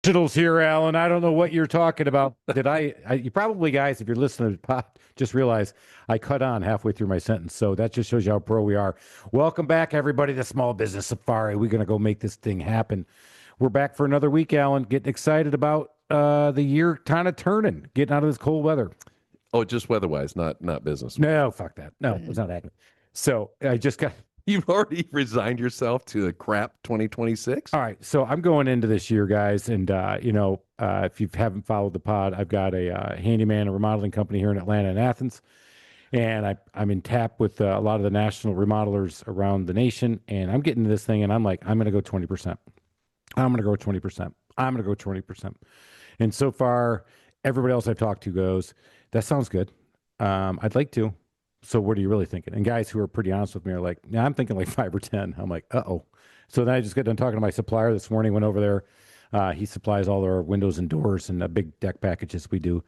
Originals here, Alan. I don't know what you're talking about. You probably, guys, if you're listening to the pod, just realize I cut on halfway through my sentence. So that just shows you how pro we are. Welcome back, everybody, to Small Business Safari. We're going to go make this thing happen. We're back for another week, Alan. Getting excited about the year kind of turning, getting out of this cold weather. Oh, just weather-wise, not business. No, fuck that. No, it's not happening. So I just got... You've already resigned yourself to a crap 2026? All right. So I'm going into this year, guys. And, if you haven't followed the pod, I've got a handyman and remodeling company here in Atlanta and Athens. And I'm in tap with a lot of the national remodelers around the nation. And I'm getting to this thing and I'm like, I'm going to go 20%. I'm going to go 20%. I'm going to go 20%. And so far, everybody else I've talked to goes, that sounds good. I'd like to. So what are you really thinking? And guys who are pretty honest with me are like, yeah, I'm thinking like 5 or 10. I'm like, uh-oh. So then I just got done talking to my supplier this morning, went over there. He supplies all our windows and doors and the big deck packages we do.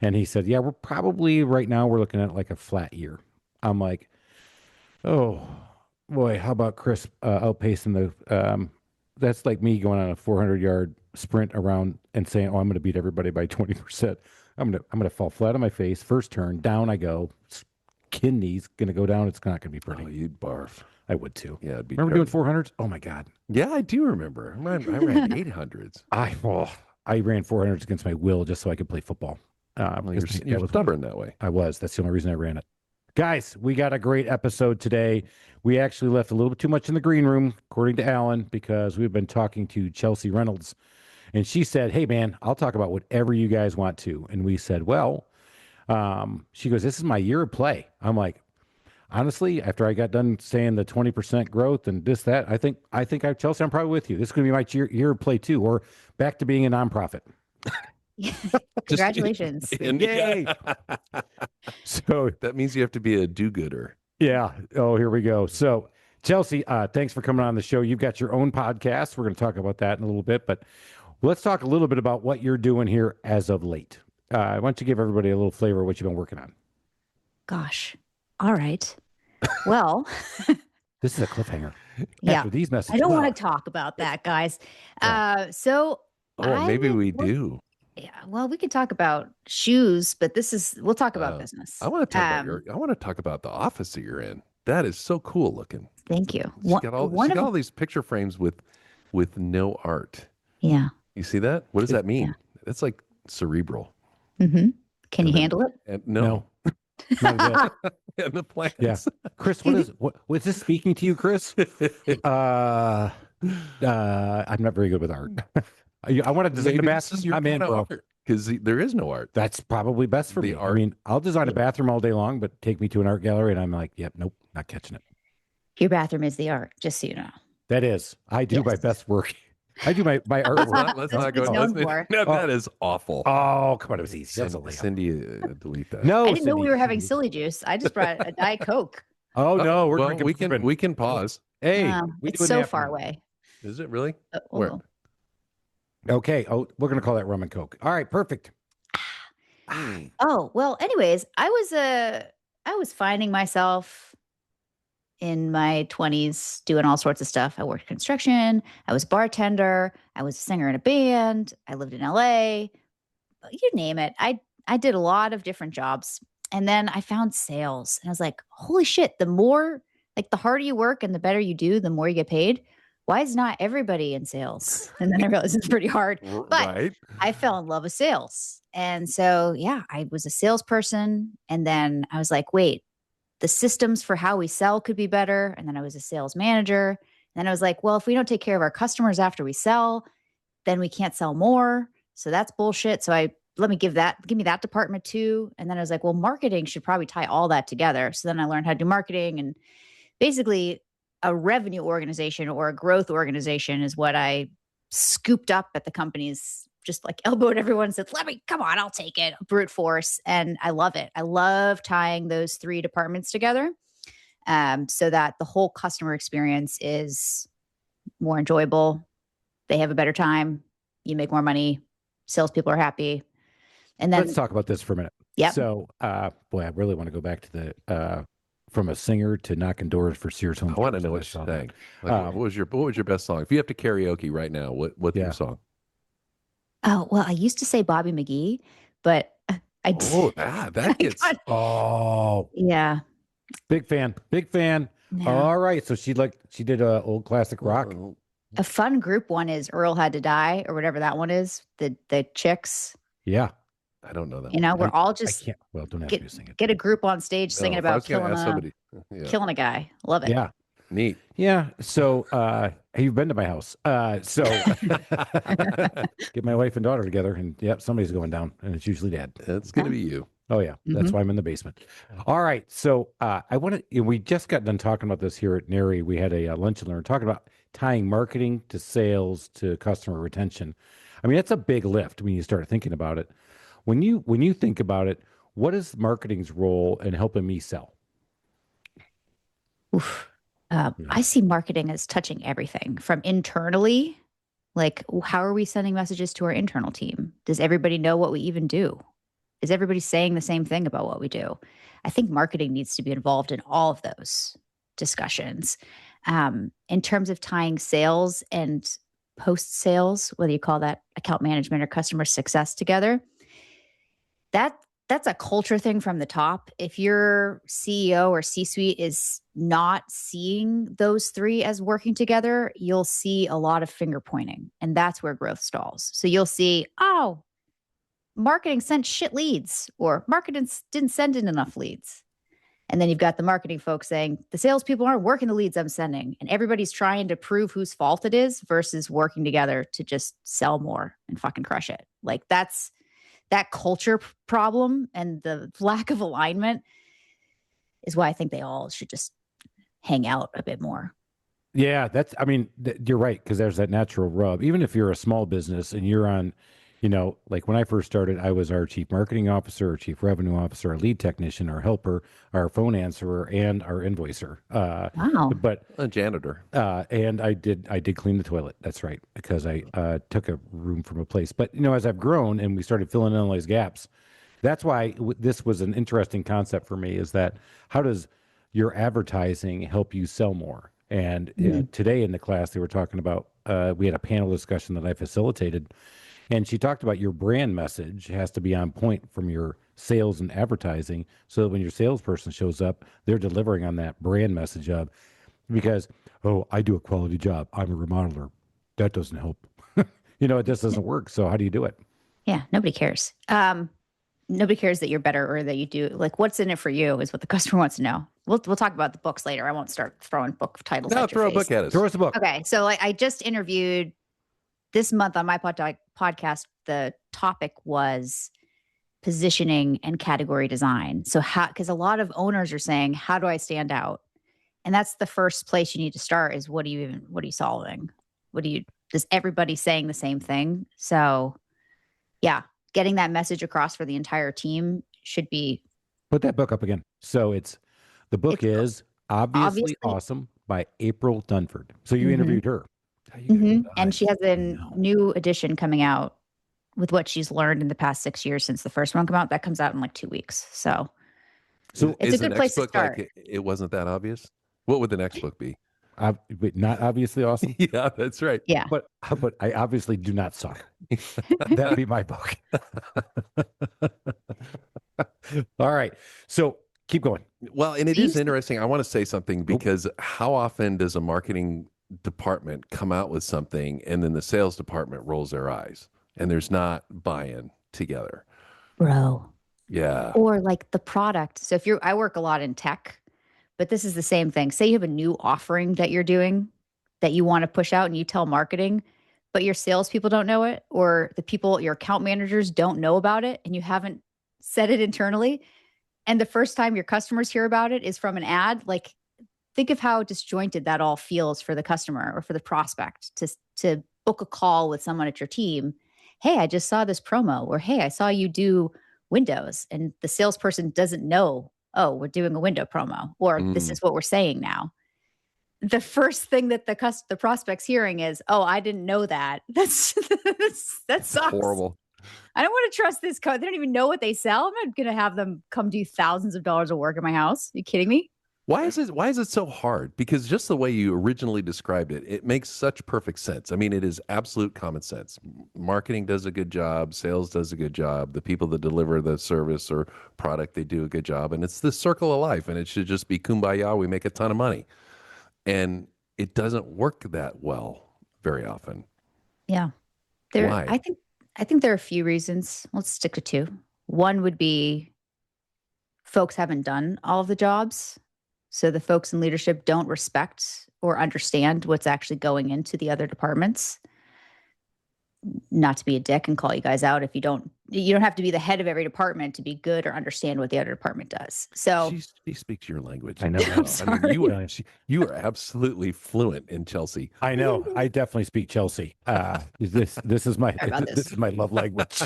And he said, yeah, we're probably right now we're looking at like a flat year. I'm like, oh boy, how about Chris outpacing the, that's like me going on a 400-yard sprint around and saying, oh, I'm going to beat everybody by 20%. I'm going to fall flat on my face. First turn, down I go. Kidney's going to go down. It's not going to be pretty. Oh, you'd barf. I would too. Yeah, it'd be remember doing 400s? Oh my God. Yeah, I do remember. I ran 800s. I ran 400s against my will just so I could play football. You're stubborn that way. I was. That's the only reason I ran it. Guys, we got a great episode today. We actually left a little bit too much in the green room, according to Alan, because we've been talking to Chelsey Reynolds. And she said, hey, man, I'll talk about whatever you guys want to. And we said, well, she goes, this is my year of play. I'm like, honestly, after I got done saying the 20% growth and this, that, I think Chelsey, I'm probably with you. This is going to be my year of play too, or back to being a nonprofit. Congratulations. Yay. So that means you have to be a do-gooder. Yeah. Oh, here we go. So Chelsey, thanks for coming on the show. You've got your own podcast. We're going to talk about that in a little bit, but let's talk a little bit about what you're doing here as of late. Why don't you give everybody a little flavor of what you've been working on? Gosh. All right. Well, this is a cliffhanger. Yeah. After these messages, I don't want to talk about that, guys. Yeah. Maybe we do. Yeah. Well, we could talk about shoes, but we'll talk about business. I want to talk about the office that you're in. That is so cool looking. Thank you. She got all these picture frames with no art. Yeah. You see that? What does that mean? Yeah. It's like cerebral. Mm-hmm. Can you handle it? No. Not And the plans. Yeah. Chris, what was this speaking to you, Chris? I'm not very good with art. I want to design a bathroom. I'm in, bro. Because there is no art. That's probably best for me. I mean, I'll design a bathroom all day long, but take me to an art gallery and I'm like, yep, nope, not catching it. Your bathroom is the art, just so you know. That is. I do my best work. I do my artwork. Let's not go. That is awful. Oh, come on. It was easy. Cindy, delete that. No, I didn't know we were having silly juice. I just brought a Diet Coke. Oh, no. We can pause. Hey. It's so far away. Is it really? Where? Okay. Oh, we're going to call that rum and Coke. All right. Perfect. Oh, well, anyways, I was finding myself in my 20s doing all sorts of stuff. I worked construction. I was a bartender. I was a singer in a band. I lived in LA. You name it. I did a lot of different jobs. And then I found sales. And I was like, holy shit, the harder you work and the better you do, the more you get paid. Why is not everybody in sales? And then I realized it's pretty hard. But I fell in love with sales. And so, yeah, I was a salesperson. And then I was like, wait, the systems for how we sell could be better. And then I was a sales manager. And then I was like, well, if we don't take care of our customers after we sell, then we can't sell more. So that's bullshit. So give me that department too. And then I was like, well, marketing should probably tie all that together. So then I learned how to do marketing, and basically a revenue organization or a growth organization is what I scooped up at the companies, just like elbowed everyone and said, come on, I'll take it. Brute force. And I love it. I love tying those three departments together so that the whole customer experience is more enjoyable. They have a better time. You make more money. Salespeople are happy. And then let's talk about this for a minute. Yeah. So, I really want to go back to the, from a singer to knocking doors for Sears Home. I want to know what you're saying. What was your best song? If you have to karaoke right now, what's your song? Oh, well, I used to say Bobby McGee, but I did. Oh, that gets. Oh, Yeah. big fan. Big fan. Yeah. All right. So she did a old classic rock. Oh, A fun group one is Earl Had to Die or whatever that one is. The chicks, Yeah. I don't know that you one. know, we're all I just can't. Well, don't ask me to sing it. get a group on stage No, singing if I about was going to ask somebody, yeah, killing a guy. Love it. Yeah. neat. Yeah. So you've been to my house. So get my wife and daughter together and yep, somebody's going down and it's usually dad. It's going to be you. Oh yeah. That's Mhm. why I'm in the basement. All right. So I want to, we just got done talking about this here at NARI. We had a lunch and learn talking about tying marketing to sales to customer retention. I mean, that's a big lift when you start thinking about it. When you think about it, what is marketing's role in helping me sell? Oof. I see marketing as touching everything from internally, like how are we sending messages to our internal team? Does everybody know what we even do? Is everybody saying the same thing about what we do? I think marketing needs to be involved in all of those discussions. In terms of tying sales and post sales, whether you call that account management or customer success together, that's a culture thing from the top. If your CEO or C-suite is not seeing those three as working together, you'll see a lot of finger pointing, and that's where growth stalls. So you'll see, oh, marketing sent shit leads, or marketing didn't send in enough leads. And then you've got the marketing folks saying the salespeople aren't working the leads I'm sending, and everybody's trying to prove whose fault it is versus working together to just sell more and fucking crush it. Like that culture problem and the lack of alignment is why I think they all should just hang out a bit more. Yeah, I mean, you're right, because there's that natural rub. Even if you're a small business and you're on, like when I first started, I was our chief marketing officer, our chief revenue officer, our lead technician, our helper, our phone answerer, and our invoicer. Wow. But A janitor. and I did clean the toilet. That's right, because I took a room from a place. But as I've grown and we started filling in all these gaps, that's why this was an interesting concept for me. Is that how does your advertising help you sell more? And today in the class, they were talking about, we had a panel discussion that I facilitated, and she talked about your brand message has to be on point from your sales and advertising so that when your salesperson shows up, they're delivering on that brand message of, because, oh, I do a quality job. I'm a remodeler. That doesn't help. It just doesn't work. So how do you do it? Yeah, nobody cares. Nobody cares that you're better or that you do. Like, what's in it for you is what the customer wants to know. We'll talk about the books later. I won't start throwing book titles No, at your throw a face. book at us. Throw us a book. Okay, so I just interviewed this month on my podcast. The topic was positioning and category design. So because a lot of owners are saying, how do I stand out? And that's the first place you need to start is what are you solving? Is everybody saying the same thing? So yeah, getting that message across for the entire team should be. Put that book up again. So the book is Obviously Awesome by April Dunford. So you interviewed her. And she has a new edition coming out with what she's learned in the past 6 years since the first one came out. That comes out in like 2 weeks. So it's a good place to start. Like it wasn't that obvious? What would the next book be? But not obviously awesome. Yeah, that's right. Yeah. But I obviously do not suck. That'd be my book. All right. So keep going. Well, and it is interesting. I want to say something because how often does a marketing department come out with something and then the sales department rolls their eyes and there's not buy-in together? Bro. Yeah. Or like the product. So I work a lot in tech, but this is the same thing. Say you have a new offering that you're doing that you want to push out and you tell marketing, but your salespeople don't know it, or your account managers don't know about it, and you haven't said it internally. And the first time your customers hear about it is from an ad. Like, think of how disjointed that all feels for the customer or for the prospect to book a call with someone at your team. Hey, I just saw this promo, or hey, I saw you do Windows, and the salesperson doesn't know, oh, we're doing a window promo, or this is what we're saying now. The first thing that the prospect's hearing is, oh, I didn't know that. That sucks. Horrible. I don't want to trust this code. They don't even know what they sell. I'm not going to have them come do thousands of dollars of work at my house. Are you kidding me? Why is it so hard? Because just the way you originally described it, it makes such perfect sense. I mean, it is absolute common sense. Marketing does a good job, sales does a good job, the people that deliver the service or product, they do a good job, and it's the circle of life, and it should just be kumbaya, we make a ton of money. And it doesn't work that well very often. Yeah. Why? I think there are a few reasons. Let's stick to two. One would be folks haven't done all of the jobs. So the folks in leadership don't respect or understand what's actually going into the other departments. Not to be a dick and call you guys out if you don't have to be the head of every department to be good or understand what the other department does. So She speaks your language. I know. I mean, you are absolutely fluent in Chelsey. I know. I definitely speak Chelsea. This is my Sorry about this is my love language.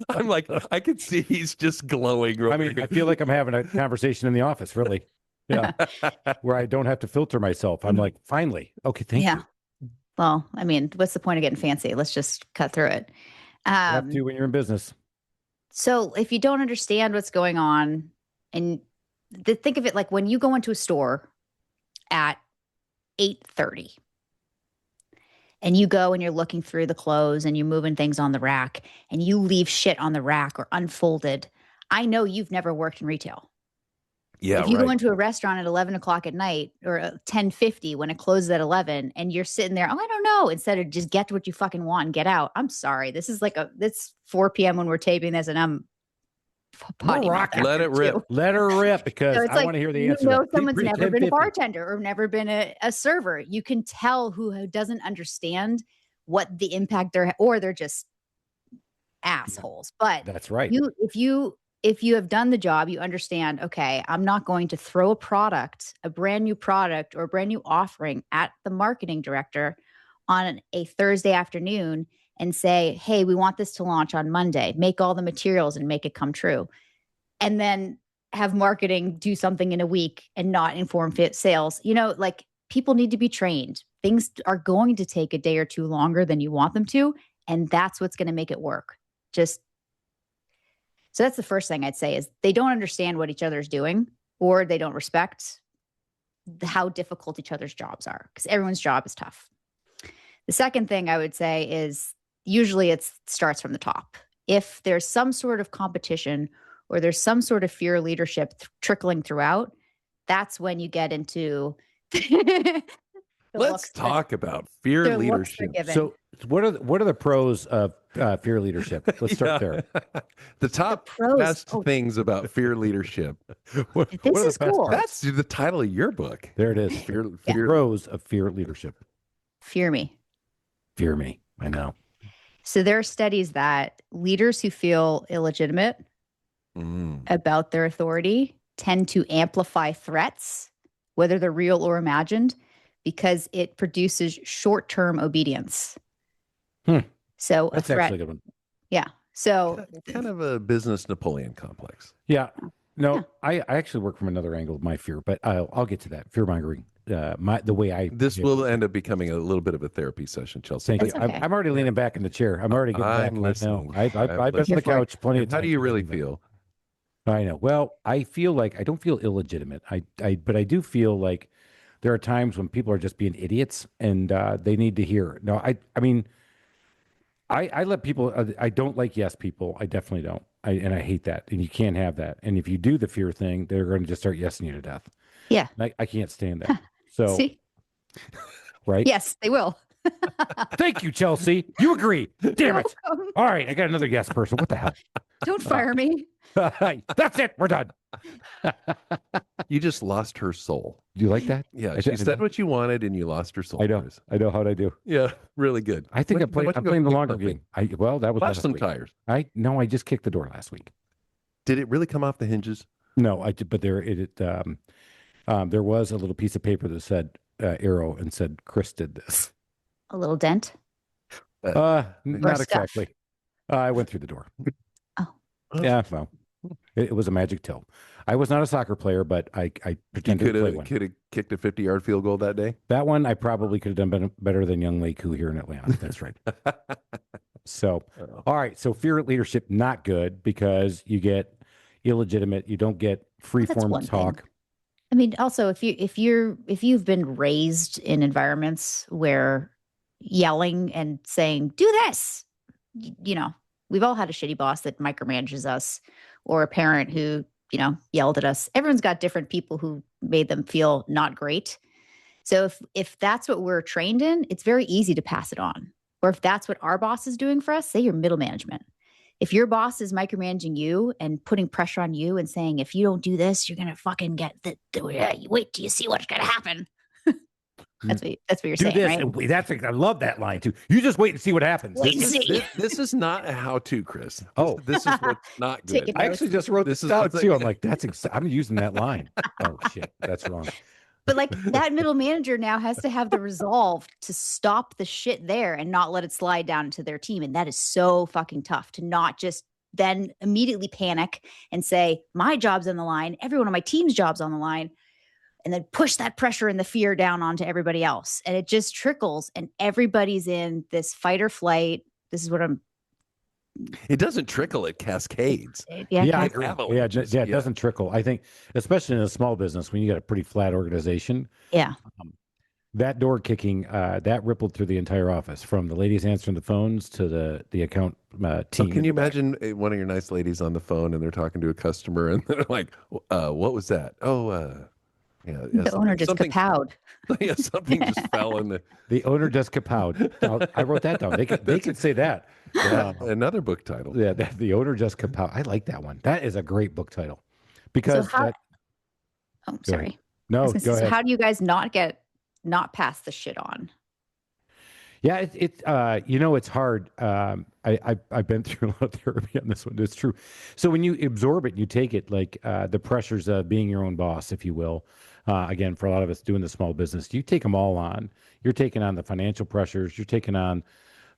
I'm like, I can see he's just glowing. I mean, I feel like I'm having a conversation in the office, really. Yeah. Where I don't have to filter myself. I'm like, finally. Okay, thank you. Well, I mean, what's the point of getting fancy? Let's just cut through it. You have to when you're in business. So if you don't understand what's going on, and think of it like when you go into a store at 8:30 and you go and you're looking through the clothes and you're moving things on the rack and you leave shit on the rack or unfolded. I know you've never worked in retail. Yeah, if you right. go into a restaurant at 11 o'clock at night or 10:50 when it closes at 11 and you're sitting there, oh, I don't know, instead of just get what you fucking want and get out. I'm sorry. This is it's 4 p.m. when we're taping this and I'm potty mouth Let it rip. too. Let her rip because So it's I want to hear the answer. You know, to that. someone's Pre- never been a 10:50. bartender or never been a server. You can tell who doesn't understand what the impact they're just assholes. But That's right. if you have done the job, you understand, okay, I'm not going to throw a brand new product or a brand new offering at the marketing director on a Thursday afternoon and say, hey, we want this to launch on Monday, make all the materials and make it come true. And then have marketing do something in a week and not inform sales. Like people need to be trained. Things are going to take a day or two longer than you want them to. And that's what's going to make it work. So that's the first thing I'd say is they don't understand what each other's doing or they don't respect how difficult each other's jobs are because everyone's job is tough. The second thing I would say is usually it starts from the top. If there's some sort of competition or there's some sort of fear leadership trickling throughout, that's when you get into Let's talk about fear leadership. So what are the pros of fear leadership? Let's start there. The top best things about fear leadership. This is cool. That's the title of your book. There it is. The pros of fear leadership. Fear me. Fear me. I know. So there are studies that leaders who feel illegitimate about their authority tend to amplify threats, whether they're real or imagined, because it produces short-term obedience. So that's a threat, actually a good one. Yeah. So kind of a business Napoleon complex. Yeah. No, I actually work from another angle of my fear, but I'll get to that. Fear mongering. This will end up becoming a little bit of a therapy session, Chelsey. Thank you. Okay. I'm already leaning back in the chair. I'm already getting back. Listening. I've been on the couch plenty of times. How do you really feel? I know. Well, I feel like I don't feel illegitimate. But I do feel like there are times when people are just being idiots and they need to hear. No, I mean, I let people. I don't like yes people. I definitely don't. And I hate that. And you can't have that. And if you do the fear thing, they're going to just start yesing you to death. Yeah. I can't stand that. So, see? Right? Yes, they will. Thank you, Chelsey. You agree. Damn it. All right. I got another yes person. What the hell? Don't fire me. That's it. We're done. You just lost her soul. Do you like that? Yeah. She said what you wanted and you lost her soul. I know. I know. How'd I do? Yeah. Really good. I think I'm playing the longer game. That was Flash last some week. tires. I just kicked the door last week. Did it really come off the hinges? No, but there was a little piece of paper that said arrow and said Chris did this. A little dent? Not stuff. exactly. I went through the door. Oh. Yeah, well, it was a magic till. I was not a soccer player, but I pretended to play one. Could have kicked a 50-yard field goal that day? That one I probably could have done better than young Lake, who here in Atlanta. That's right. So, all right. So fear leadership, not good because you get illegitimate. You don't get free form talk. I mean, also if you've been raised in environments where yelling and saying, do this, you know, we've all had a shitty boss that micromanages us, or a parent who, yelled at us. Everyone's got different people who made them feel not great. So if that's what we're trained in, it's very easy to pass it on. Or if that's what our boss is doing for us, say you're middle management. If your boss is micromanaging you and putting pressure on you and saying, if you don't do this, you're gonna fucking get wait till you see what's gonna happen. That's what you're Do saying, this. right? And I love that line too. You just wait and see what happens. Wait and see. This is not a how-to, Chris. Oh. This is what's not Take good. it. I actually just wrote This this is out the too. thing. I'm like, I'm using that line. Oh shit, that's wrong. But like that middle manager now has to have the resolve to stop the shit there and not let it slide down to their team. And that is so fucking tough to not just then immediately panic and say, my job's on the line, everyone on my team's job's on the line, and then push that pressure and the fear down onto everybody else. And it just trickles and everybody's in this fight or flight. This is what It doesn't trickle; it cascades. yeah, I kind agree. Avalanches. It doesn't trickle. I think, especially in a small business, when you got a pretty flat organization, yeah. that door kicking, that rippled through the entire office, from the ladies answering the phones to the account team. Can you imagine one of your nice ladies on the phone and they're talking to a customer and they're like, "What was that? Oh, yeah, The owner just kapowed. Yeah, something just fell in the." The owner just kapowed. I wrote that down. They could say that. Another book title. Yeah, the owner just kapowed. I like that one. That is a great book title. Because Oh, Go sorry. ahead. No, go So ahead. how do you guys not pass the shit on? Yeah, it's hard. I've been through a lot of therapy on this one. It's true. So when you absorb it, and you take it, like the pressures of being your own boss, if you will. Again, for a lot of us doing the small business, you take them all on. You're taking on the financial pressures. You're taking on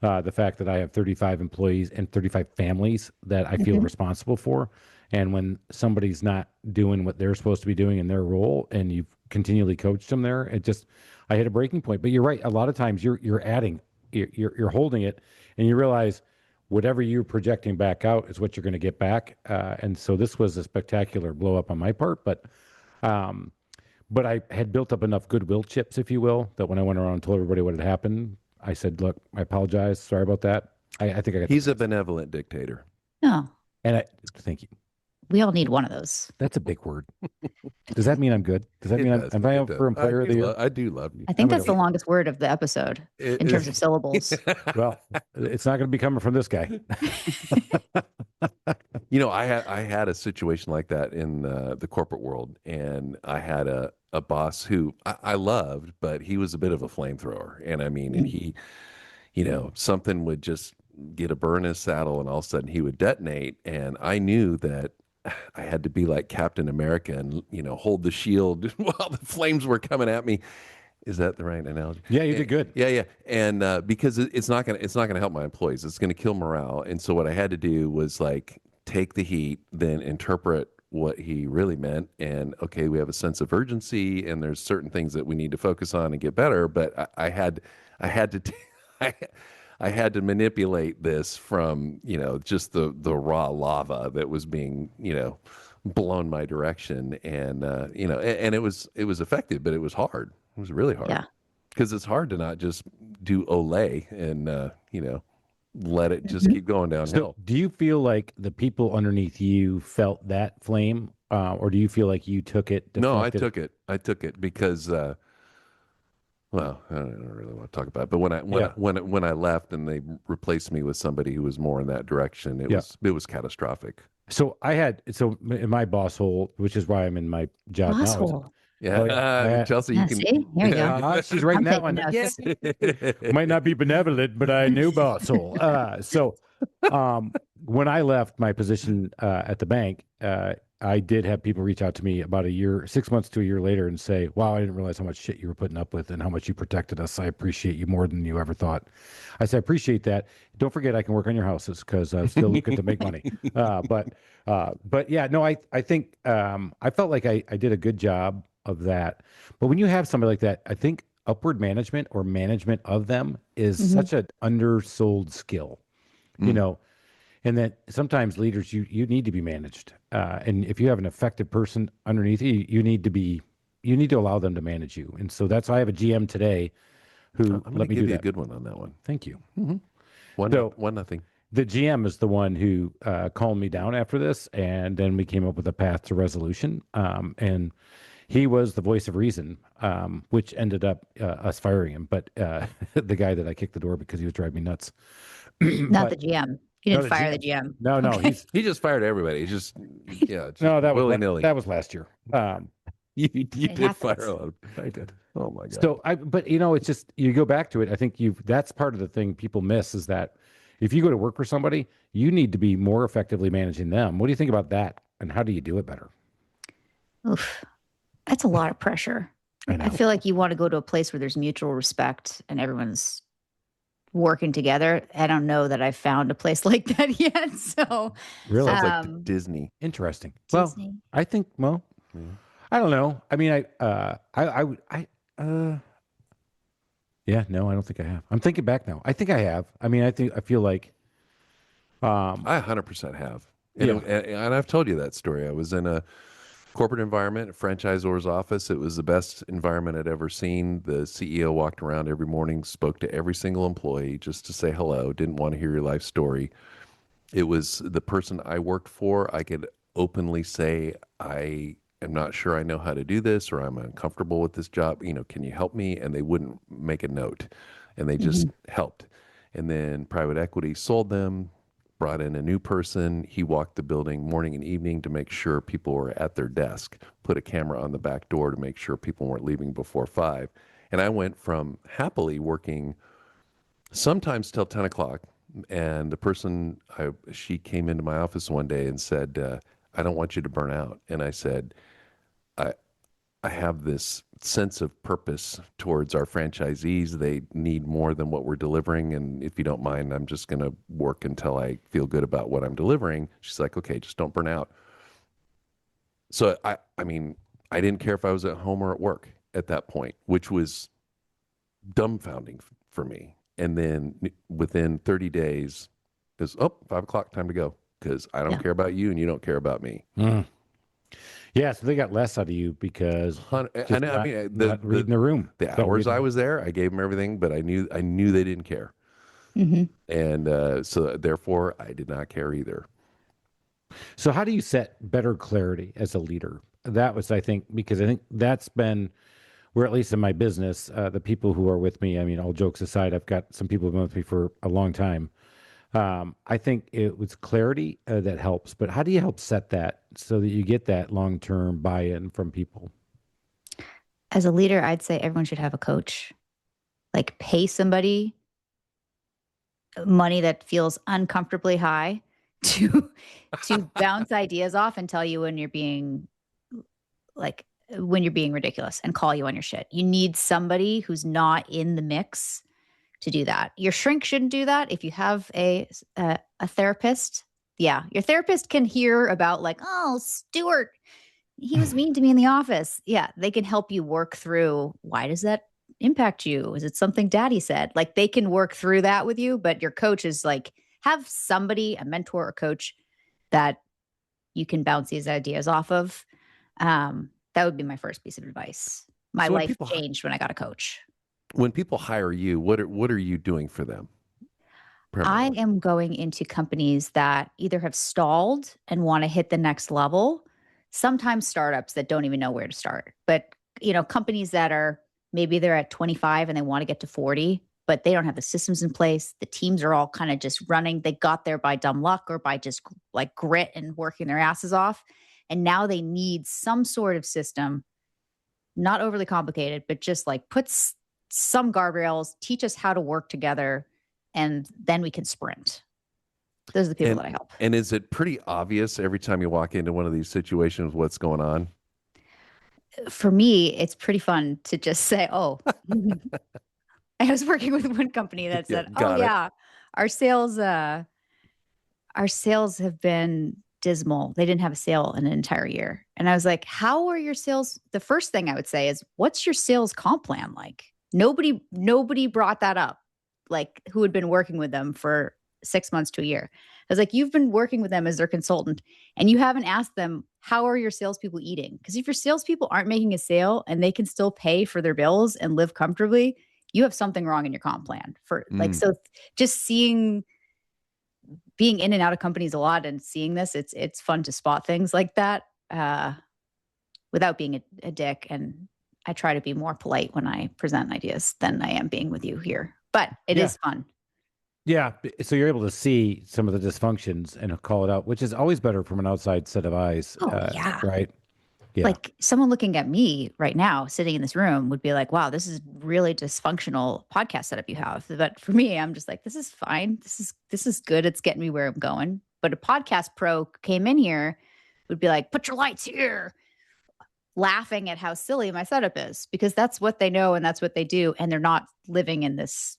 the fact that I have 35 employees and 35 families that I feel responsible for. And when somebody's not doing what they're supposed to be doing in their role, and you've continually coached them there, I hit a breaking point. But you're right. A lot of times you're adding, you're holding it, and you realize whatever you're projecting back out is what you're going to get back. And so this was a spectacular blow up on my part, but I had built up enough goodwill chips, if you will, that when I went around and told everybody what had happened, I said, "Look, I apologize. Sorry about that." I think I got. He's a benevolent dictator. No, And thank you. we all need one of those. That's a big word. Does that mean I'm good? Does that mean am I up for employer of the year? I do love you. I think I'm that's the longest word of the episode in terms of syllables. Well, it's not going to be coming from this guy. I had a situation like that in the corporate world, and I had a boss who I loved, but he was a bit of a flamethrower. And I mean, and he, something would just get a burn in his saddle, and all of a sudden he would detonate. And I knew that I had to be like Captain America and, hold the shield while the flames were coming at me. Is that the right analogy? Yeah, you did good. Yeah. And because it's not gonna help my employees. It's gonna kill morale. And so what I had to do was like take the heat, then interpret what he really meant. And okay, we have a sense of urgency, and there's certain things that we need to focus on and get better. But I had to manipulate this from just the raw lava that was being blown my direction, and and it was effective, but it was hard. It was really hard. Yeah. Because it's hard to not just do Olay and let it just keep going downhill. So, do you feel like the people underneath you felt that flame, or do you feel like you took it? No, I deflected? took it because. Well, I don't really want to talk about it, but when I left and they replaced me with somebody who was more in that direction, it was catastrophic. So in my boss hole, which is why I'm in my job Boss now. hole. Yeah, Oh, yeah. Chelsea, Yeah, you can. see? Here you go. She's writing that I'm one. taking Might not be benevolent, but I knew boss hole. When I left my position at the bank, I did have people reach out to me about 6 months to a year later, and say, "Wow, I didn't realize how much shit you were putting up with and how much you protected us. I appreciate you more than you ever thought." I said, "I appreciate that. Don't forget, I can work on your houses because I'm still looking to make money." But yeah, no, I think I felt like I did a good job of that. But when you have somebody like that, I think upward management or management of them is such an undersold skill, and that sometimes leaders, you need to be managed. And if you have an effective person underneath you, you need to be you need to allow them to manage you. And so that's why I have a GM today who I'm going to let me give do you a that. good one on that one. Thank you. One, So- nothing. The GM is the one who calmed me down after this, and then we came up with a path to resolution. And he was the voice of reason, which ended up us firing him. But the guy that I kicked the door because he was driving me nuts. Not But- the GM. You No, didn't fire the GM. No, no, Okay. He just fired everybody. He's just, just no, that willy was nilly. that was last year. You It did fire happens. a lot. I did. Oh my god. So but it's just, you go back to it. I think that's part of the thing people miss is that if you go to work for somebody, you need to be more effectively managing them. What do you think about that? And how do you do it better? Oof. That's a lot of pressure. I know. I feel like you want to go to a place where there's mutual respect and everyone's working together. I don't know that I've found a place like that yet. So Really? Sounds like Um, Disney. Interesting. Disney. Well, I think, I don't know. I mean, yeah, no, I don't think I have. I'm thinking back now. I think I have. I mean, I feel like, I 100% have. And I've told you that story. I was in a corporate environment, a franchisor's office. It was the best environment I'd ever seen. The CEO walked around every morning, spoke to every single employee just to say hello, didn't want to hear your life story. It was the person I worked for. I could openly say, I am not sure I know how to do this, or I'm uncomfortable with this job. Can you help me? And they wouldn't make a note, and they just helped. And then private equity sold them, brought in a new person. He walked the building morning and evening to make sure people were at their desk, put a camera on the back door to make sure people weren't leaving before 5. And I went from happily working sometimes till 10 o'clock. And the person, she came into my office one day and said, I don't want you to burn out. And I said, I have this sense of purpose towards our franchisees. They need more than what we're delivering. And if you don't mind, I'm just going to work until I feel good about what I'm delivering. She's like, okay, just don't burn out. So I mean, I didn't care if I was at home or at work at that point, which was dumbfounding for me. And then within 30 days, it was, 5 o'clock, time to go. Because I don't care about you and you don't care about me. Yeah, so they got less out of you because I know. I mean, not reading the room. The Don't hours read I the- was there, I gave them everything, but I knew they didn't care, and so therefore I did not care either. So how do you set better clarity as a leader? That was, I think, because I think that's been where, at least in my business, the people who are with me, I mean, all jokes aside, I've got some people who've been with me for a long time. I think it was clarity that helps, but how do you help set that so that you get that long-term buy-in from people? As a leader, I'd say everyone should have a coach. Like, pay somebody money that feels uncomfortably high to bounce ideas off and tell you when you're being ridiculous and call you on your shit. You need somebody who's not in the mix to do that. Your shrink shouldn't do that. If you have a therapist, yeah, your therapist can hear about, like, oh, Stuart, he was mean to me in the office. Yeah, they can help you work through, why does that impact you? Is it something daddy said? Like, they can work through that with you, but your coach is like, have somebody, a mentor or coach, that you can bounce these ideas off of. That would be my first piece of advice. My So when life people changed when I got a coach. When people hire you, what are you doing for them? I primarily? am going into companies that either have stalled and want to hit the next level, sometimes startups that don't even know where to start, but companies that are, maybe they're at 25 and they want to get to 40, but they don't have the systems in place. The teams are all kind of just running. They got there by dumb luck or by just like grit and working their asses off. And now they need some sort of system, not overly complicated, but just like puts some guardrails, teach us how to work together, and then we can sprint. Those are the people that I help. And is it pretty obvious every time you walk into one of these situations what's going on? For me, it's pretty fun to just say, oh, I was working with one company that Yeah, said, got oh it. yeah, our sales have been dismal. They didn't have a sale in an entire year. And I was like, how are your sales? The first thing I would say is, what's your sales comp plan like? Nobody brought that up, like, who had been working with them for 6 months to a year. was like, you've been working with them as their consultant and you haven't asked them, how are your salespeople eating? Because if your salespeople aren't making a sale and they can still pay for their bills and live comfortably, you have something wrong in your comp plan. For like, so just being in and out of companies a lot and seeing this, it's fun to spot things like that without being a dick. And I try to be more polite when I present ideas than I am being with you here, but it is fun. Yeah. So you're able to see some of the dysfunctions and call it out, which is always better from an outside set of eyes. Yeah. Right. Yeah. Like someone looking at me right now, sitting in this room would be like, wow, this is really dysfunctional podcast setup you have. But for me, I'm just like, this is fine. This is good. It's getting me where I'm going. But a podcast pro came in here would be like, put your lights here, laughing at how silly my setup is, because that's what they know and that's what they do. And they're not living in this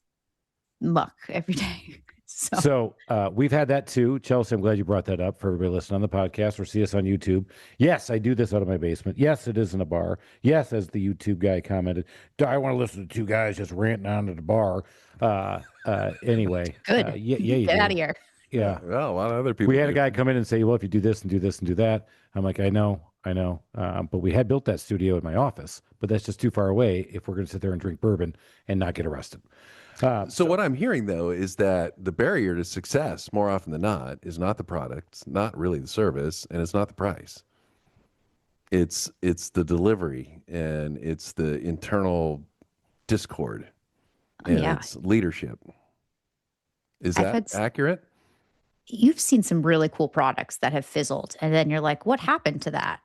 muck every day. So we've had that too. Chelsey, I'm glad you brought that up for everybody listening on the podcast or see us on YouTube. Yes, I do this out of my basement. Yes, it is in a bar. Yes, as the YouTube guy commented, I want to listen to two guys just ranting on at the bar. Anyway. Good. Get out of here. Yeah. Well, a lot of other people. We had a guy come in and say, well, if you do this and do this and do that, I'm like, I know. But we had built that studio in my office, but that's just too far away if we're going to sit there and drink bourbon and not get arrested. So what I'm hearing, though, is that the barrier to success, more often than not, is not the product, it's not really the service, and it's not the price. It's the delivery, and it's the internal discord, and it's leadership. Is that accurate? You've seen some really cool products that have fizzled, and then you're like, what happened to that?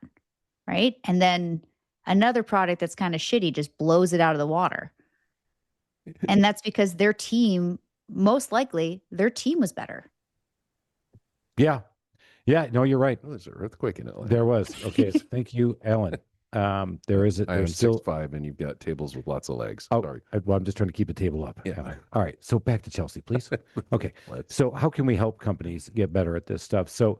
Right? And then another product that's kind of shitty just blows it out of the water. And that's because their team, most likely, their team was better. Yeah. Yeah. No, you're right. Oh, there's an earthquake in Atlanta. There was. Okay. So thank you, Ellen. There is. I am still 6'5", and you've got tables with lots of legs. Oh, Sorry. well, I'm just trying to keep the table up. Yeah. All right. So back to Chelsey, please. Okay. So how can we help companies get better at this stuff? So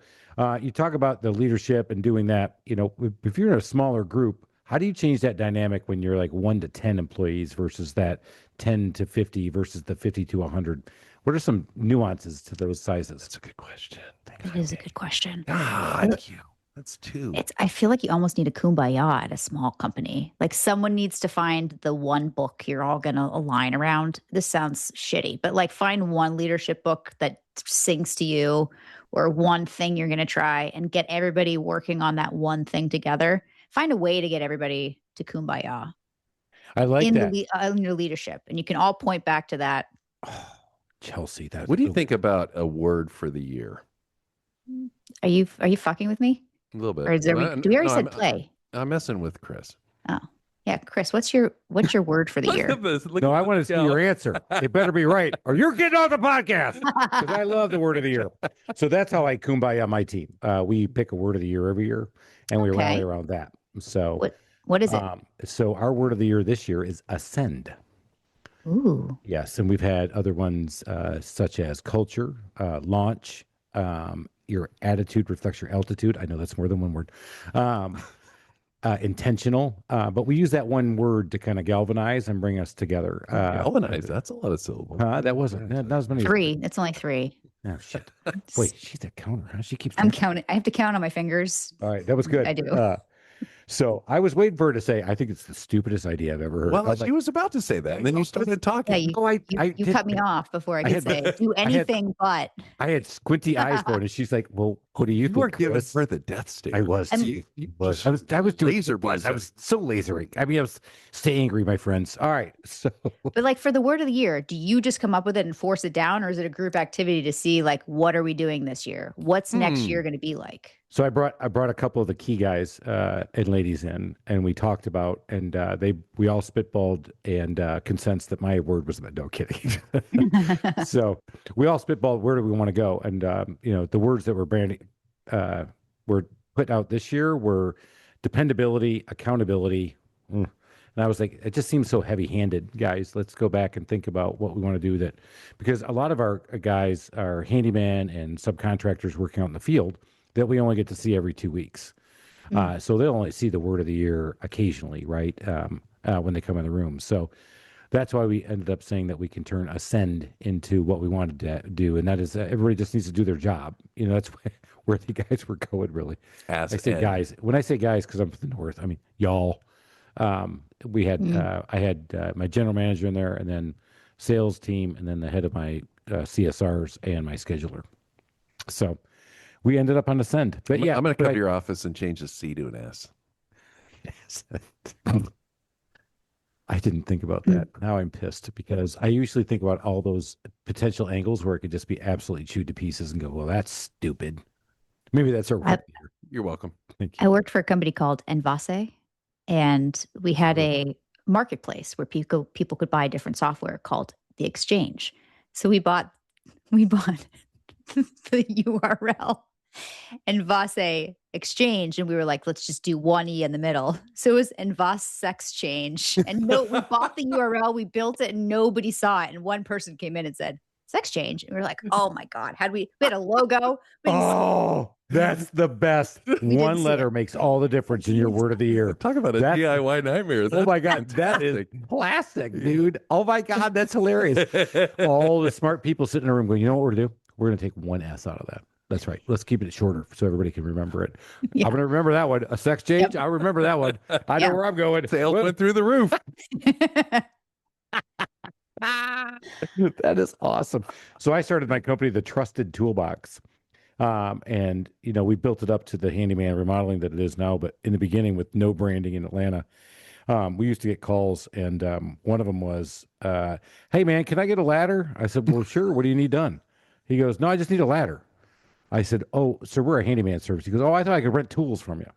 you talk about the leadership and doing that. You know, if you're in a smaller group, how do you change that dynamic when you're like 1 to 10 employees versus that 10 to 50 versus the 50 to 100? What are some nuances to those sizes? That's a good question. It is a good question. Thank you. That's two. I feel like you almost need a kumbaya at a small company. Like someone needs to find the one book you're all going to align around. This sounds shitty, but like find one leadership book that sings to you or one thing you're going to try and get everybody working on that one thing together. Find a way to get everybody to kumbaya. I like that. In your leadership. And you can all point back to that. Oh, Chelsey, what do you think about a word for the year? Are you fucking with me? A little bit. Or is there, do we already said play? I'm messing with Chris. Oh, yeah. Chris, what's your word for the year? No, I want to see your answer. It better be right or you're getting off the podcast because I love the word of the year. So that's how I kumbaya my team. We pick a word of the year every year and we rally around that. So what is it? So our word of the year this year is ascend. Ooh. Yes. And we've had other ones such as culture, launch, your attitude reflects your altitude. I know that's more than one word. Intentional. But we use that one word to kind of galvanize and bring us together. Galvanize, that's a lot of syllables. That wasn't. That was many. 3. It's only 3. Oh, shit. Wait, she's a counter, huh? She keeps. I'm counting. I have to count on my fingers. All right. That was good. I do. So I was waiting for her to say, I think it's the stupidest idea I've ever heard. Well, she was about to say that, and then you started talking. Yeah, you cut me off before I could say, do anything but. I had squinty eyes for it, and she's like, well, what do you think? You were giving her the death stare. I was. I was doing laser I was so lasering. I mean, I was stay angry, my friends. All right. So But like for the word of the year, do you just come up with it and force it down, or is it a group activity to see like what are we doing this year? What's next year going to be like? So I brought a couple of the key guys and ladies in, and we talked about, and we all spitballed and consensed that my word was no kidding. So we all spitballed where do we want to go, and the words that were put out this year were dependability, accountability. And I was like, it just seems so heavy-handed, guys. Let's go back and think about what we want to do because a lot of our guys are handyman and subcontractors working out in the field that we only get to see every 2 weeks. So they'll only see the word of the year occasionally, right? When they come in the room. So That's why we ended up saying that we can turn ascend into what we wanted to do, and that is everybody just needs to do their job. That's where the guys were going. Really, I say guys. When I say guys, because I'm from the north, I mean y'all. We had I had my general manager in there, and then sales team, and then the head of my CSRs and my scheduler. So we ended up on ascend. But I'm going to come to your office and change the C to an S. I didn't think about that. Now I'm pissed because I usually think about all those potential angles where it could just be absolutely chewed to pieces and go, well, that's stupid. Maybe that's our word. You're welcome. Thank you. I worked for a company called Envase, and we had a marketplace where people could buy different software called the Exchange. So we bought the URL Envase Exchange, and we were like, let's just do one E in the middle. So it was Envase Sex Change. And we bought the URL, we built it, and nobody saw it. And one person came in and said, Sex Change. And we were like, oh my God, we had a logo. That's the best. One letter makes all the difference in your word of the year. Talk about a DIY nightmare. Oh my God, that is classic, dude. Oh my God, that's hilarious. All the smart people sitting in a room going, you know what we're going to do? We're going to take one S out of that. That's right. Let's keep it shorter so everybody can remember it. Yeah. I'm going to remember that one. A sex change. Yep. I remember that one. I know where I'm going. Sales went through the roof. That is awesome. So I started my company, The Trusted Toolbox. And, we built it up to the handyman remodeling that it is now. But in the beginning, with no branding in Atlanta, we used to get calls. And one of them was, hey, man, can I get a ladder? I said, well, sure. What do you need done? He goes, no, I just need a ladder. I said, oh, sir, we're a handyman service. He goes, oh, I thought I could rent tools from you.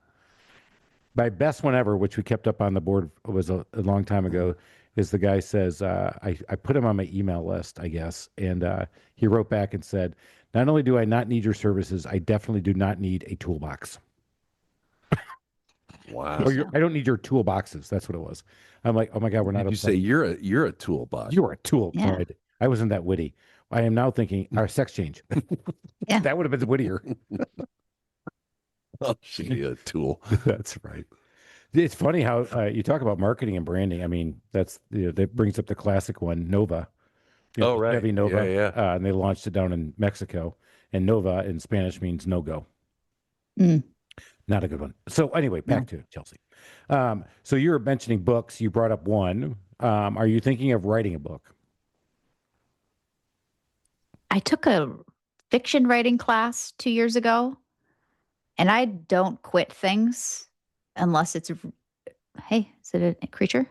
My best one ever, which we kept up on the board, was a long time ago, is the guy says, I put him on my email list, I guess. And he wrote back and said, not only do I not need your services, I definitely do not need a toolbox. Wow. I don't need your toolboxes. That's what it was. I'm like, oh my God, we're not. Did you say you're a toolbox? You are a tool. Yeah. I wasn't that witty. I am now thinking our sex change. Yeah. That would have been wittier. Oh, she a tool. That's right. It's funny how you talk about marketing and branding. I mean, that brings up the classic one, Nova. Right. Heavy Nova. Yeah. And they launched it down in Mexico. And Nova in Spanish means no go. Not a good one. So anyway, back to Chelsey. So you were mentioning books. You brought up one. Are you thinking of writing a book? I took a fiction writing class 2 years ago, and I don't quit things unless it's, hey, is it a creature?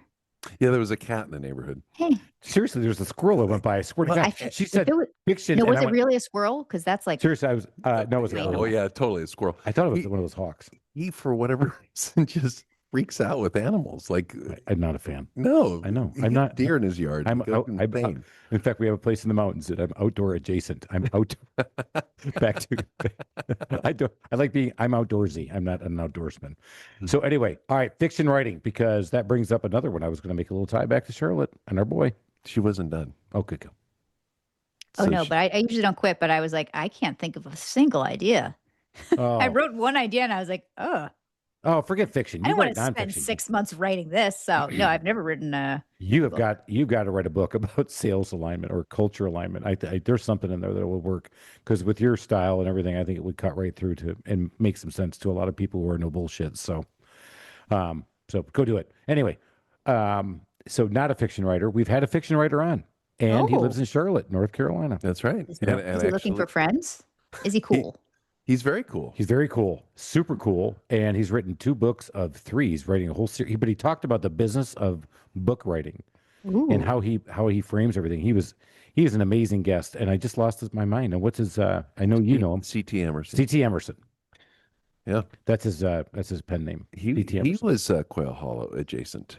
Yeah, there was a cat in the neighborhood. Hey. Seriously, there was a squirrel that went by. I swear to God. She said fiction. No, was it really a squirrel? Because that's like. Seriously, I was, no, it was a squirrel. Oh, yeah, totally a squirrel. I thought it was one of those hawks. He, for whatever reason, just freaks out with animals. Like, I'm not a fan. No, I know. I'm not. Deer in his yard. In fact, we have a place in the mountains that I'm outdoor adjacent. I'm out. Back to. I'm outdoorsy. I'm not an outdoorsman. So anyway, all right, fiction writing, because that brings up another one. I was going to make a little tie back to Charlotte and our boy. She wasn't done. Oh, good go. Oh, no, but I usually don't quit. But I was like, I can't think of a single idea. Oh. I wrote one idea and I was like, oh, forget fiction. I don't want to spend 6 months writing this. So no, I've never written a. You've got to write a book about sales alignment or culture alignment. There's something in there that will work, because with your style and everything, I think it would cut right through to and make some sense to a lot of people who are no bullshit. So go do it anyway. So not a fiction writer. We've had a fiction writer on, and he lives in Charlotte, North Carolina. That's right. Is he looking for friends? Is he cool? He's very cool. He's very cool, super cool, and he's written 2 books of 3. He's writing a whole series, but he talked about the business of book writing. Ooh. And how he frames everything. He is an amazing guest, and I just lost my mind. And what's his? I know you know him. C.T. Emerson. C.T. Emerson. Yeah, that's his pen name. He was Quail Hollow adjacent.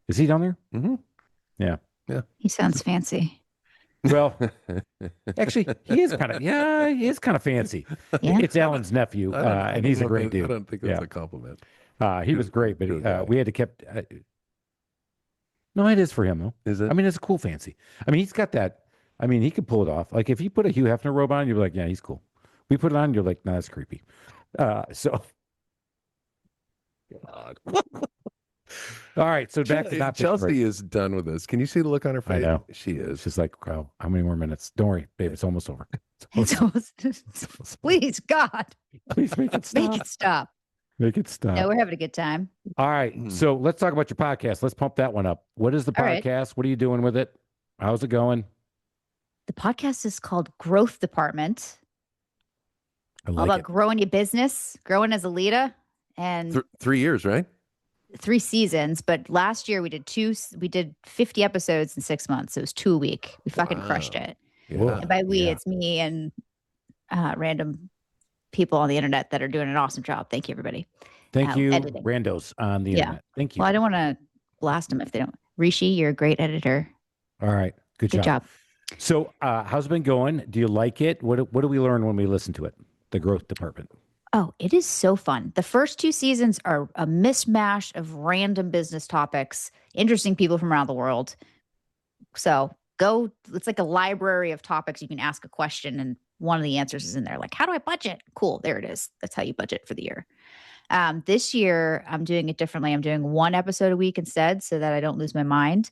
Is he down there? Mm-hmm. Yeah. He sounds fancy. Well, actually, he is kind of fancy. Yeah. It's Alan's nephew, and he's a great dude. I don't think that's a compliment. He was great, but we had to keep. No, it is for him though. Is it? I mean, it's a cool fancy. I mean, he's got that. I mean, he could pull it off. Like if you put a Hugh Hefner robe on, you're like, yeah, he's cool. We put it on, you're like, no, that's creepy. So. God. All right, so back to not fishing Chelsey is done with this. Can you see the look on her face? I know. She is. She's like, "Oh, how many more minutes? Don't worry, babe. It's almost over. It's almost, please, God, Please make it stop. make it stop. Make it stop. No, we're having a good time. All right. So let's talk about your podcast. Let's pump that one up. What is the All right. podcast? What are you doing with it? How's it going? The podcast is called Growth Department. I All like about it. growing your business, growing as a leader, and 3 years, right? 3 seasons. But last year we did 50 episodes in 6 months. It was 2 a week. We fucking crushed it. Whoa. And by we, Yeah. it's me and random people on the internet that are doing an awesome job. Thank you, everybody. Thank you, editing. randos on the Yeah. internet. Thank you. Well, I don't want to blast them if they don't. Rishi, you're a great editor. All right. Good Good job. job. So how's it been going? Do you like it? What do we learn when we listen to it? The growth department. Oh, it is so fun. The first 2 seasons are a mishmash of random business topics, interesting people from around the world. So it's like a library of topics. You can ask a question and one of the answers is in there. Like, how do I budget? Cool. There it is. That's how you budget for the year. This year, I'm doing it differently. I'm doing 1 episode a week instead so that I don't lose my mind.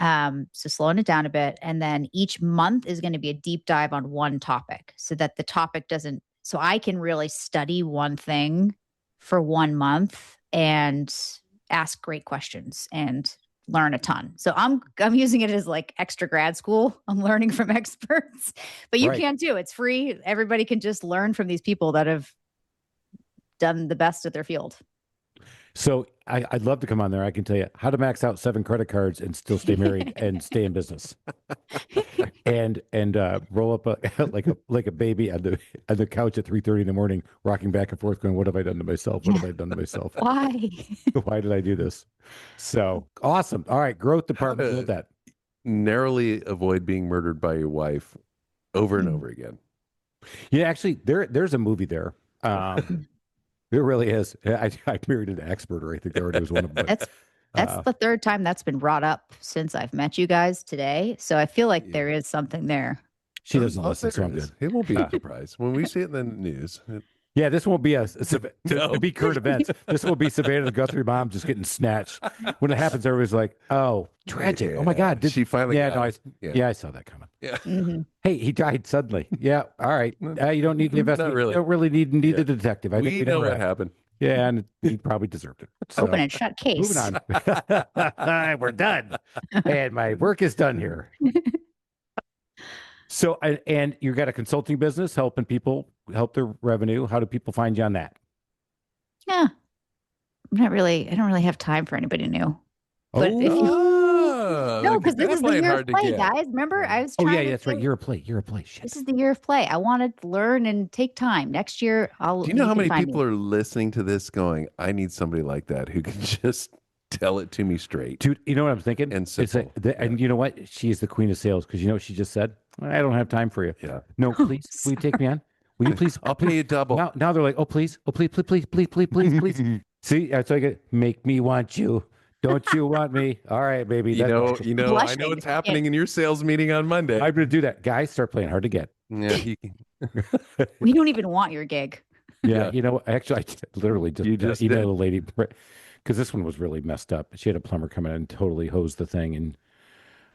So slowing it down a bit. And then each month is going to be a deep dive on one topic so that the topic doesn't, so I can really study one thing for 1 month and ask great questions and learn a ton. So I'm using it as like extra grad school. I'm learning from experts, but you Right. can too. It's free. Everybody can just learn from these people that have done the best at their field. So I'd love to come on there. I can tell you how to max out 7 credit cards and still stay married and stay in business, and roll up like a baby on the couch at 3:30 in the morning, rocking back and forth, going, "What have I done to myself? What have I done to myself? Why? Why did I do this?" So awesome. All right, growth department. Build that. Narrowly avoid being murdered by your wife over and over again. Yeah, actually, there's a movie there. There really is. I married an expert, or I think there already was one of them. That's the 3rd time that's been brought up since I've met you guys today. So I feel like Yeah. there is something there. She doesn't Oh, listen, so there I'm it is. good. It won't be a surprise when we see it in the news. Yeah, this won't be it'll be current events. This will be Savannah the Guthrie mom just getting snatched. When it happens, everybody's like, "Oh, tragic! Oh my God!" She finally. Yeah, got no, it. yeah, I saw that coming. Yeah. Mhm. Hey, he died suddenly. Yeah, all right. You don't need the Not investigation. really. You don't really need Yeah. the detective. I think We we know know what that. happened. Yeah, and he probably deserved it. So, Open and shut case. moving on. We're done, and my work is done here. So, and you got a consulting business helping people help their revenue. How do people find you on that? Yeah. I don't really have time for anybody new. But if you No, because this is the year of play, guys. Remember, I was Oh trying yeah, to that's right. say, You're a play. You're a play. Shit. this is the year of play. I want to learn and take time. Next year, Do you know how can many find people me. are listening to this going, I need somebody like that who can just tell it to me straight? Dude, you know what I'm thinking? And It's like, simple. and you know what? She is the queen of sales because you know what she just said? I don't have time for you. Yeah. No, please, will you take me on? Will you please? I'll pay you double. Now they're like, oh please, please. See, that's like it. Make me want you. Don't you want me? All right, baby. You know, I know Blushing. what's happening in your sales meeting on Monday. I'm gonna do that. Guys, start playing hard to get. Yeah, We don't even want your gig. Yeah, Yeah. you know, actually, I literally just, You just emailed did. a lady because this one was really messed up. She had a plumber come in and totally hose the thing, and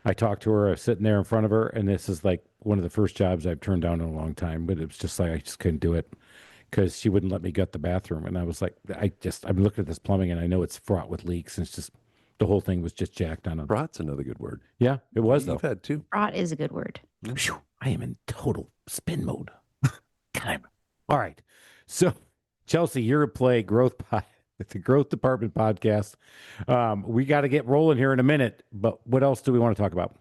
I talked to her. I was sitting there in front of her, and this is like one of the first jobs I've turned down in a long time. But it was just like I just couldn't do it because she wouldn't let me gut the bathroom, and I was like, I'm looking at this plumbing, and I know it's fraught with leaks, and it's just the whole thing was just jacked on. Brat's another good word. Yeah, it was though. You've had two. Rot is a good word. Phew, I am in total spin mode. God. All right. So, Chelsey, you're a play growth the growth department podcast. We got to get rolling here in a minute, but what else do we want to talk about?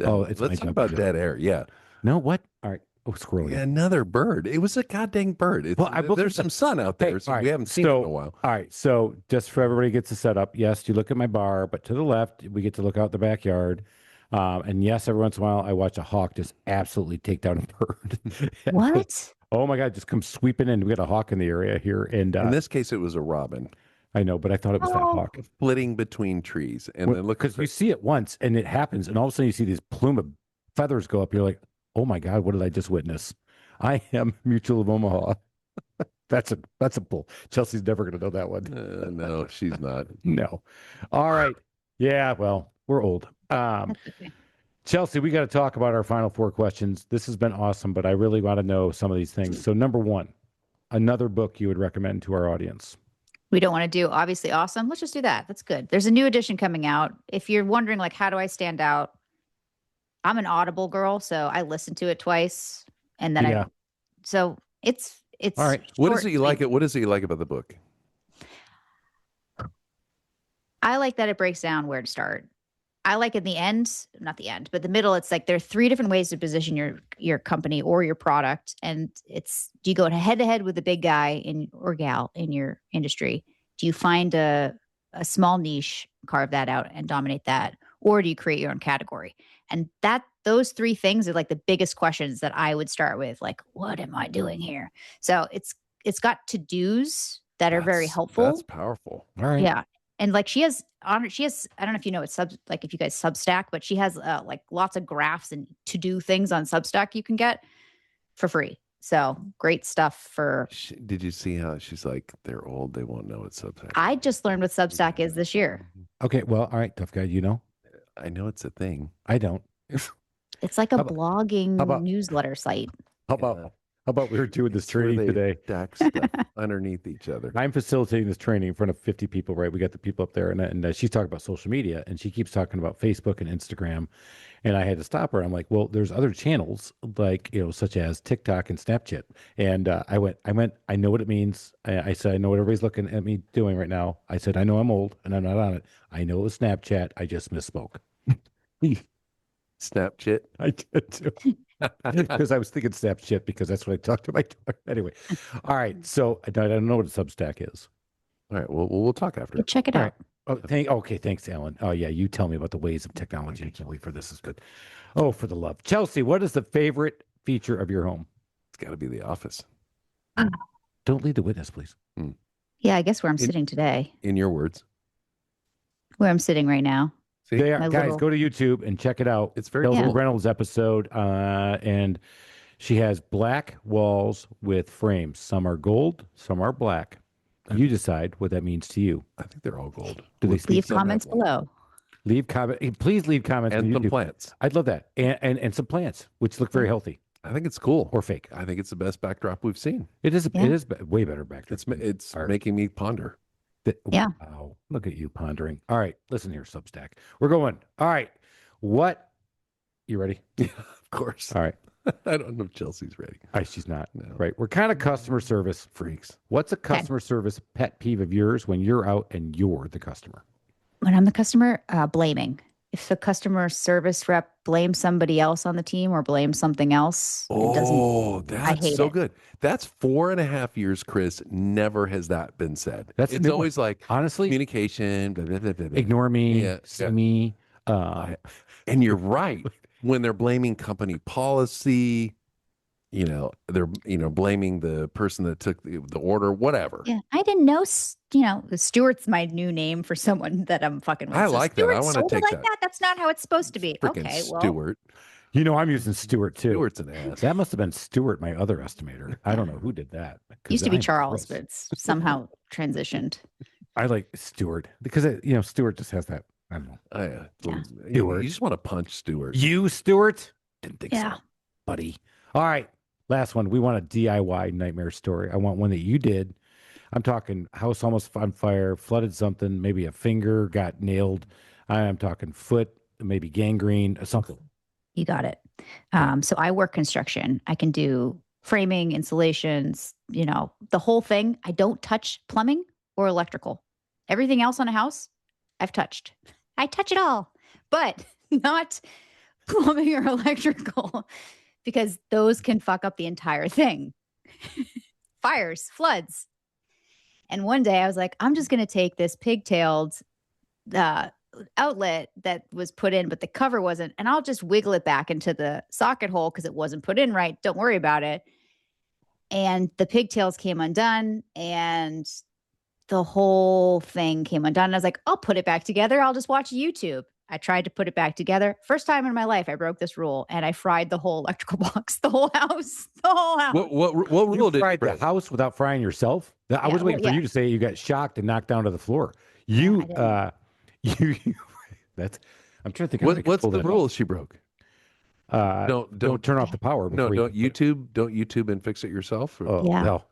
Oh, it's my Let's talk job. about dead air. Yeah. No, what? All right. Oh, scroll again. Another bird. It was a goddamn bird. Well, I looked there's at some sun out there, so all right, we haven't seen it in a while. All right. So, just for everybody gets a setup, yes, you look at my bar, but to the left, we get to look out the backyard. And yes, every once in a while, I watch a hawk just absolutely take down a bird. What? Oh my God, just come sweeping in. We got a hawk in the area here. And In this case, it was a robin I know, but I thought it was that Oh. hawk. flitting between trees. And then look, Because you see it once and it happens, and all of a sudden you see this plume of feathers go up. You're like, oh my God, what did I just witness? I am Mutual of Omaha. That's a pull. Chelsea's never going to know that one. No, she's not. No. All right. Yeah, well, we're old. That's okay. Chelsey, we got to talk about our final four questions. This has been awesome, but I really want to know some of these things. So, number one, another book you would recommend to our audience. We don't want to do obviously awesome. Let's just do that. That's good. There's a new edition coming out. If you're wondering, like, how do I stand out? I'm an Audible girl, so I listen to it twice, and then so it's all right. What is it you like? What is it you like about the book? I like that it breaks down where to start. I like in the end, not the end, but the middle. It's like there are three different ways to position your company or your product, and it's do you go head to head with the big guy or gal in your industry? Do you find a small niche, carve that out, and dominate that, or do you create your own category? And those three things are like the biggest questions that I would start with. Like, what am I doing here? So it's got to dos that are very helpful. That's powerful. All right. Yeah. And like she has, I don't know if you know it's like if you guys Substack, but she has like lots of graphs and to do things on Substack you can get for free. So great stuff for. Did you see how she's like, they're old, they won't know what Substack. I just learned what Substack is this year. Okay. Well, all right, tough guy. You know, I know it's a thing. I don't. It's like a blogging newsletter site. How about we were doing this training today? Stack stuff underneath each other. I'm facilitating this training in front of 50 people, right? We got the people up there, and she's talking about social media, and she keeps talking about Facebook and Instagram, and I had to stop her. I'm like, well, there's other channels like such as TikTok and Snapchat, and I went, I know what it means. I said, I know what everybody's looking at me doing right now. I said, I know I'm old and I'm not on it. I know it was Snapchat. I just misspoke. Snapchat. I did too. Because I was thinking Snapchat because that's what I talked to my daughter. Anyway, all right. So I don't know what a Substack is. All right. Well, we'll talk after. Check it out. Right. Okay. Thanks, Alan. Oh yeah, you tell me about the ways of technology. I can't wait for this. Is good. Oh, for the love, Chelsey. What is the favorite feature of your home? It's got to be the office. Don't lead the witness, please. Yeah, I guess where I'm sitting today. In your words. Where I'm sitting right now. See? Guys, go to YouTube and check it out. It's very Chelsey cool. Reynolds episode, and she has black walls with frames. Some are gold, some are black. You decide what that means to you. I think they're all gold. Do they leave comments below? Leave comment. Please leave comments and on some YouTube. plants. I'd love that, and some plants which look very healthy. I think it's cool or fake. I think it's the best backdrop we've seen. It is. It is way better backdrop. It's making me ponder. Yeah. Wow. Look at you pondering. All right. Listen here, Substack. We're going. All right. What? You ready? Yeah, of course. All right. I don't know if Chelsea's ready. She's not. No. Right. We're kind of customer service freaks. What's a customer service pet peeve of yours when you're out and you're the customer? When I'm the customer, blaming. If the customer service rep blames somebody else on the team or blames something else, that's so good. That's 4.5 years, Chris. Never has that been said. It's always like, honestly, communication, blah, blah, blah, blah, blah. Ignore me, see me. And you're right. When they're blaming company policy, they're blaming the person that took the order, whatever. Yeah, I didn't know. Stuart's my new name for someone that I'm fucking with. I like that. I want to take that. That's not how it's supposed to be. Frickin' Okay, well, Stuart. I'm using Stuart too. Stuart's an ass. That must have been Stuart, my other estimator. I don't know who did that. Used to be Charles, but it's somehow transitioned. I like Stuart because Stuart just has that. I don't know. You just want to punch Stuart. You, Stuart? Didn't think so, buddy. All right. Last one. We want a DIY nightmare story. I want one that you did. I'm talking house almost on fire, flooded something, maybe a finger got nailed. I'm talking foot, maybe gangrene, something. You got it. So I work construction. I can do framing, installations, the whole thing. I don't touch plumbing or electrical. Everything else on a house, I've touched. I touch it all, but not plumbing or electrical because those can fuck up the entire thing. Fires, floods. And one day I was like, I'm just going to take this pigtailed outlet that was put in, but the cover wasn't, and I'll just wiggle it back into the socket hole because it wasn't put in right. Don't worry about it. And the pigtails came undone and the whole thing came undone. And I was like, I'll put it back together. I'll just watch YouTube. I tried to put it back together. First time in my life, I broke this rule and I fried the whole electrical box, the whole house, the whole house. What You rule did you fried the break? house without frying yourself? I Yeah, was waiting well, for yeah. you to say you got shocked and knocked down to the floor. I You, didn't. you that's. I'm trying to think. How I could What's pull the that rule off. she broke? Don't Don't turn off the power no, before don't you. YouTube and fix it yourself. Or- Oh Yeah. hell!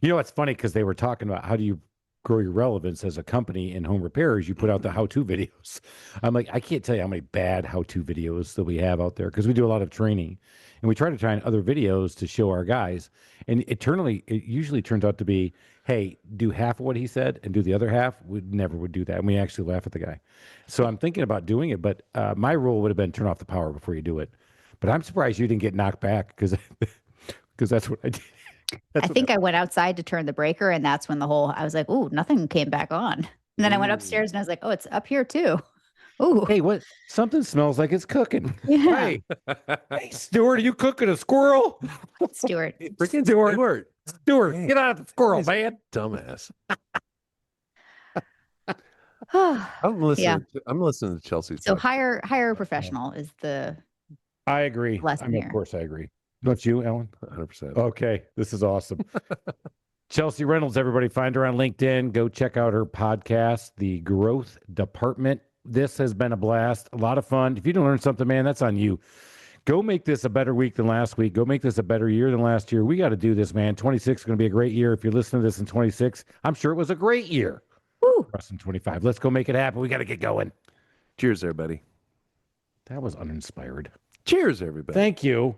You know what's funny because they were talking about how do you grow your relevance as a company in home repairs? You put out the how-to videos. I'm like, I can't tell you how many bad how-to videos that we have out there because we do a lot of training, and we try to find other videos to show our guys. And it usually turns out to be, hey, do half of what he said and do the other half. We never would do that, and we actually laugh at the guy. So I'm thinking about doing it, but my rule would have been turn off the power before you do it. But I'm surprised you didn't get knocked back because that's what I did. I think I went outside to turn the breaker, and that's when I was like, "Ooh, nothing came back on." And then I went upstairs, and I was like, "Oh, it's up here too." Ooh, Hey, what? Something smells like it's cooking. yeah, Hey, hey, Stuart, are you cooking a squirrel? Stuart. Freaking Stuart. Stewart. Stuart, Dang. get out of the squirrel, Guys, man. Dumbass. Yeah. I'm listening to Chelsea's So podcast. hire a professional is the I agree. lesson Of here. course, I agree. Don't you, Ellen? 100%. Okay, this is awesome. Chelsey Reynolds, everybody, find her on LinkedIn. Go check out her podcast, The Growth Department. This has been a blast, a lot of fun. If you didn't learn something, man, that's on you. Go make this a better week than last week. Go make this a better year than last year. We got to do this, man. 26 is going to be a great year. If you're listening to this in 26, I'm sure it was a great year. Woo. For us in 25. Let's go make it happen. We got to get going. Cheers, everybody. That was uninspired. Cheers, everybody. Thank you.